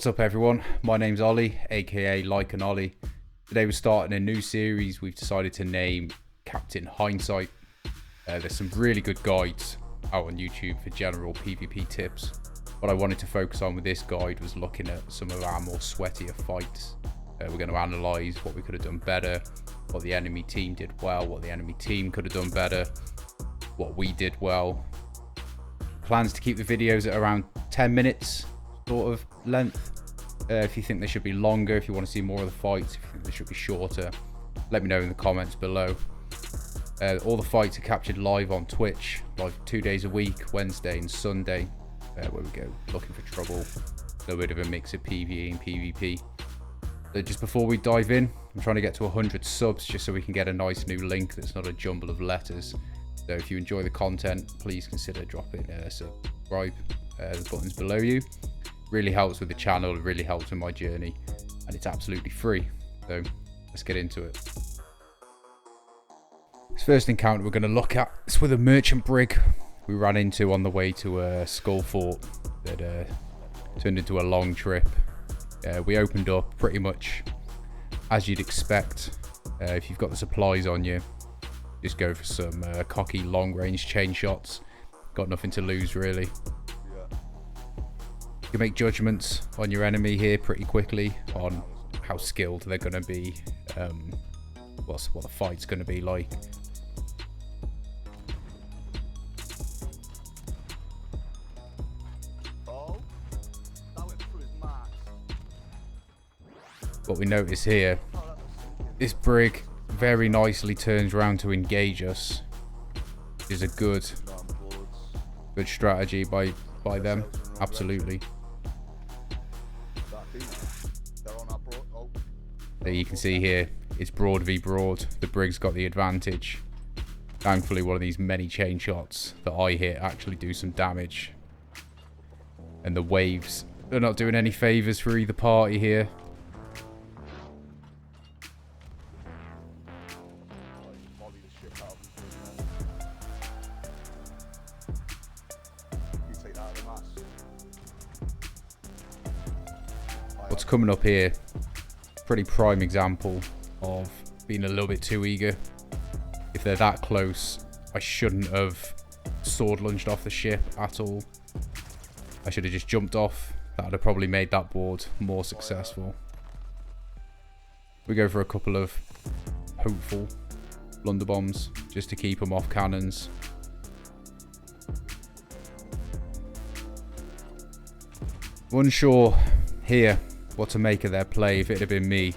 What's up everyone, my name's Ollie, aka Lycan Ollie. Today we're starting a new series we've decided to name Captain Hindsight. There's some really good guides out on YouTube for general PvP tips. What I wanted to focus on with this guide was looking at some of our more sweatier fights. We're going to analyse what we could have done better, what the enemy team did well, what the enemy team could have done better, what we did well. Plans to keep the videos at around 10 minutes sort of length. If you think they should be longer, if you want to see more of the fights, if you think they should be shorter, let me know in the comments below. All the fights are captured live on Twitch, live 2 days a week, Wednesday and Sunday, where we go looking for trouble, a little bit of a mix of PvE and PvP. Just before we dive in, I'm trying to get to 100 subs just so we can get a nice new link that's not a jumble of letters. So if you enjoy the content, please consider dropping a subscribe. The button's below you. Really helps with the channel, it really helps with my journey, and it's absolutely free. So let's get into it. This first encounter we're going to look at is with a merchant brig we ran into on the way to a skull fort that turned into a long trip. We opened up pretty much as you'd expect. If you've got the supplies on you, just go for some cocky long range chain shots. Got nothing to lose really. You can make judgments on your enemy here pretty quickly on how skilled they're going to be, what the fight's going to be like. What we notice here, this brig very nicely turns around to engage us. Is a good strategy by them, absolutely. There you can see here, it's broad v broad. The brig's got the advantage. Thankfully, one of these many chain shots that I hit actually do some damage. And the waves, they're not doing any favours for either party here. What's coming up here, pretty prime example of being a little bit too eager. If they're that close, I shouldn't have sword lunged off the ship at all. I should have just jumped off. That would have probably made that board more successful. We go for a couple of hopeful blunderbombs just to keep them off cannons. Unsure here what to make of their play. If it had been me,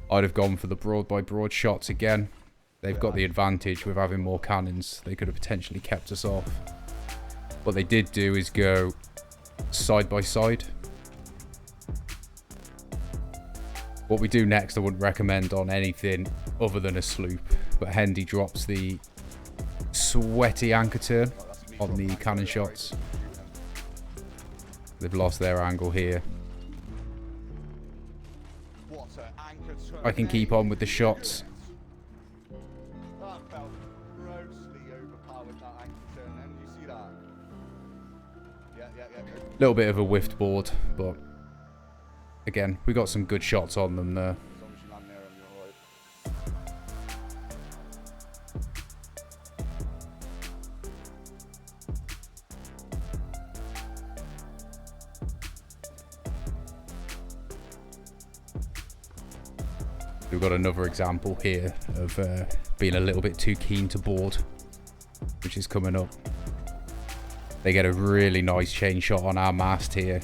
I'd have gone for the broad by broad shots again. They've got the advantage with having more cannons. They could have potentially kept us off. What they did do is go side by side. What we do next I wouldn't recommend on anything other than a sloop, but Hendy drops the sweaty anchor turn on the cannon shots. They've lost their angle here. I can keep on with the shots. Little bit of a whiffed board, but again, we got some good shots on them there. We've got another example here of being a little bit too keen to board, which is coming up. They get a really nice chain shot on our mast here.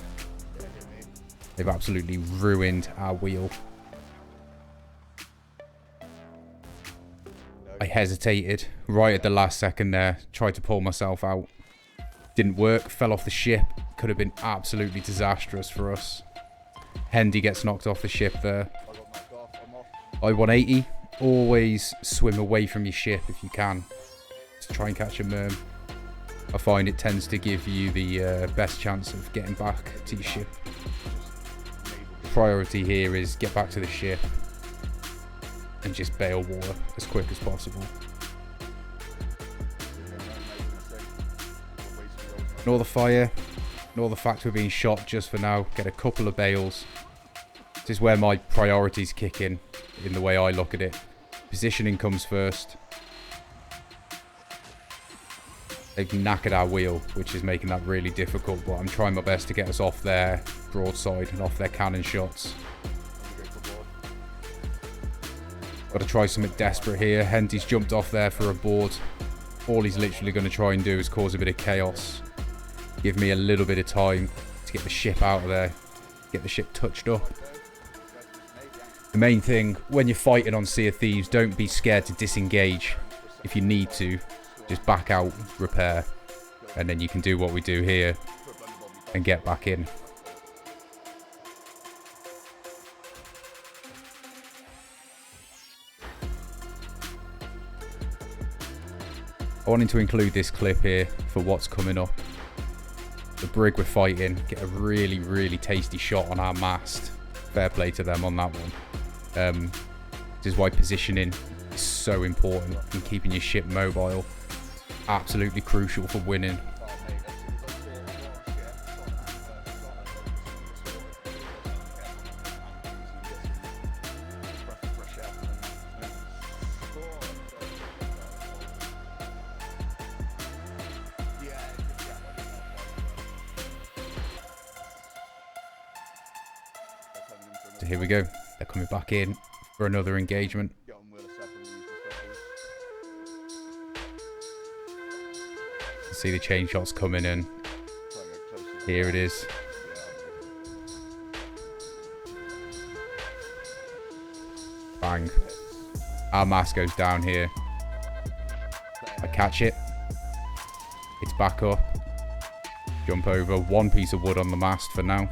They've absolutely ruined our wheel. I hesitated right at the last second there, tried to pull myself out. Didn't work, fell off the ship. Could have been absolutely disastrous for us. Hendy gets knocked off the ship there. I-180, always swim away from your ship if you can to try and catch a merm. I find it tends to give you the best chance of getting back to your ship. Priority here is get back to the ship and just bail water as quick as possible. Ignore the fire, Ignore the fact we're being shot just for now. Get a couple of bales. This is where my priorities kick in the way I look at it. Positioning comes first. They've knackered our wheel, which is making that really difficult, but I'm trying my best to get us off their broadside and off their cannon shots. Got to try something desperate here. Henty's jumped off there for a board. All he's literally going to try and do is cause a bit of chaos. Give me a little bit of time to get the ship out of there. Get the ship touched up. The main thing, when you're fighting on Sea of Thieves, don't be scared to disengage. If you need to, just back out, repair, and then you can do what we do here and get back in. I wanted to include this clip here for what's coming up. The brig we're fighting, get a really, really tasty shot on our mast. Fair play to them on that one. This is why positioning is so important in keeping your ship mobile. Absolutely crucial for winning. So here we go. They're coming back in for another engagement. See the chain shots coming in. Here it is. Bang. Our mast goes down here. I catch it. It's back up. Jump over. One piece of wood on the mast for now.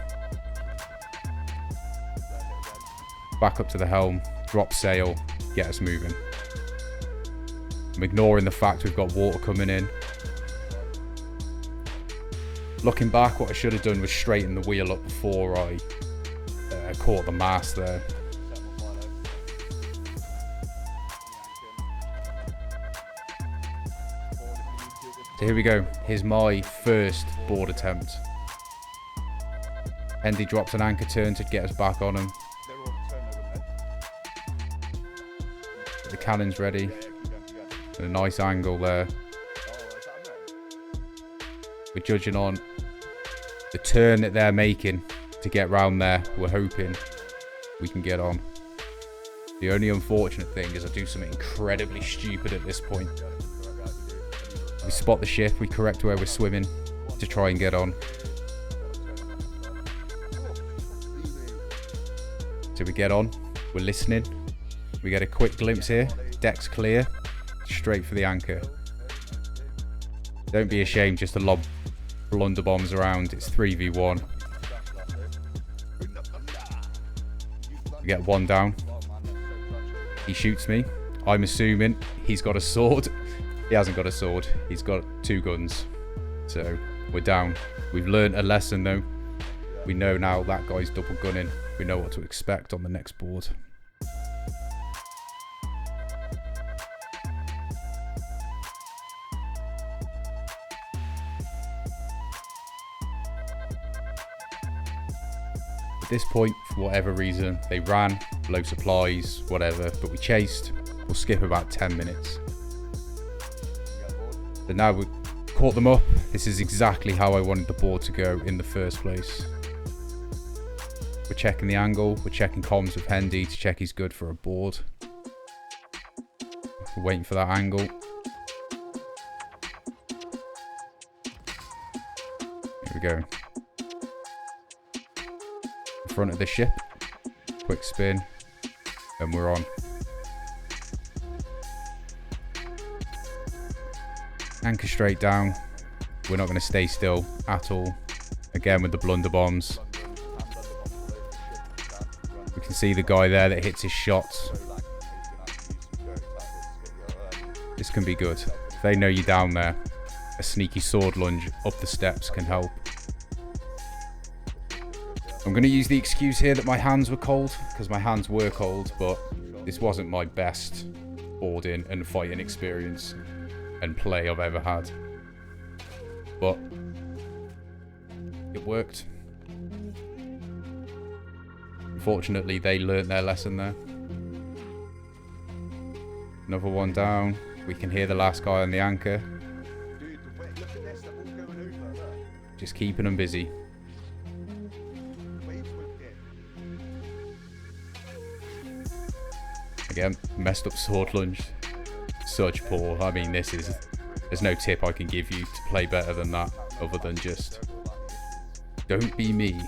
Back up to the helm. Drop sail. Get us moving. I'm ignoring the fact we've got water coming in. Looking back, what I should have done was straighten the wheel up before I caught the mast there. So here we go. Here's my first board attempt. Hendy drops an anchor turn to get us back on him. The cannon's ready. And a nice angle there. We're judging on the turn that they're making to get round there. We're hoping we can get on. The only unfortunate thing is I do something incredibly stupid at this point. We spot the ship, we correct where we're swimming to try and get on. So we get on, we're listening. We get a quick glimpse here. Deck's clear, straight for the anchor. Don't be ashamed just to lob blunder bombs around. It's 3v1. We get one down. He shoots me. I'm assuming he's got a sword. He hasn't got a sword. He's got 2 guns. So we're down. We've learned a lesson though. We know now that guy's double gunning. We know what to expect on the next board. At this point, for whatever reason, they ran, low supplies, whatever, but we chased. We'll skip about 10 minutes. But now we've caught them up. This is exactly how I wanted the board to go in the first place. We're checking the angle, we're checking comms with Hendy to check he's good for a board. We're waiting for that angle. Here we go. Front of the ship, quick spin, and we're on. Anchor straight down. We're not going to stay still at all. Again with the blunder bombs. We can see the guy there that hits his shots. This can be good. If they know you're down there, a sneaky sword lunge up the steps can help. I'm going to use the excuse here that my hands were cold, because my hands were cold, but this wasn't my best boarding and fighting experience and play I've ever had. But it worked. Unfortunately, they learnt their lesson there. Another one down. We can hear the last guy on the anchor. Dude, look at this, they're all going over. Look. Just keeping them busy. Waves will hit. Again, messed up sword lunge. Such poor. I mean, there's no tip I can give you to play better than that, other than just don't be me.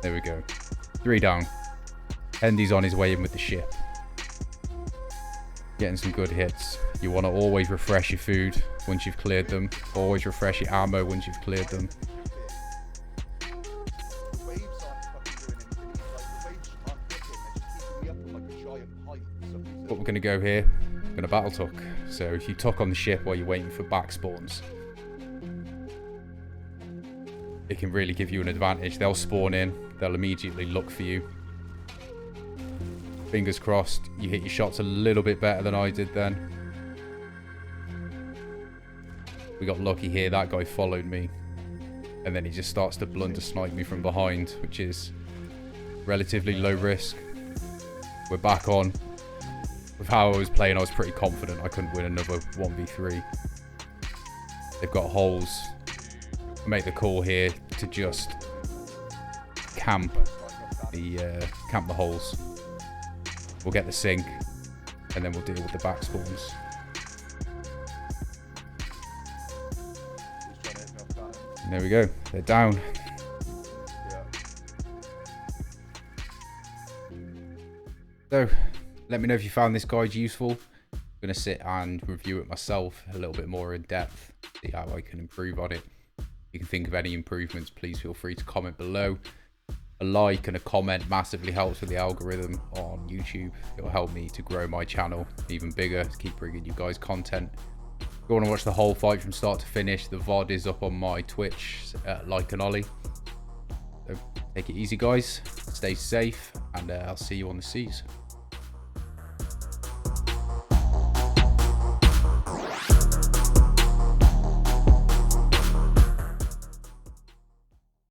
There we go. 3 down. Hendy's on his way in with the ship. Getting some good hits. You want to always refresh your food once you've cleared them. Always refresh your ammo once you've cleared them. The waves aren't fucking doing anything. Like, the waves aren't hitting, they're just keeping me up on like a giant pipe for some reason. But we're going to go here. We're going to battle tuck. So if you tuck on the ship while you're waiting for back spawns, it can really give you an advantage. They'll spawn in. They'll immediately look for you. Fingers crossed you hit your shots a little bit better than I did then. We got lucky here. That guy followed me. And then he just starts to blunder snipe me from behind, which is relatively low risk. We're back on. With how I was playing, I was pretty confident I couldn't win another 1v3. They've got holes. Make the call here to just camp the holes. We'll get the sink, and then we'll deal with the back spawns. And there we go. They're down. So, let me know if you found this guide useful. I'm going to sit and review it myself a little bit more in depth, see how I can improve on it. If you can think of any improvements, please feel free to comment below. A like and a comment massively helps with the algorithm on YouTube. It'll help me to grow my channel even bigger, to keep bringing you guys content. If you want to watch the whole fight from start to finish, the VOD is up on my Twitch at Lycan Ollie. So take it easy, guys. Stay safe, and I'll see you on the seas.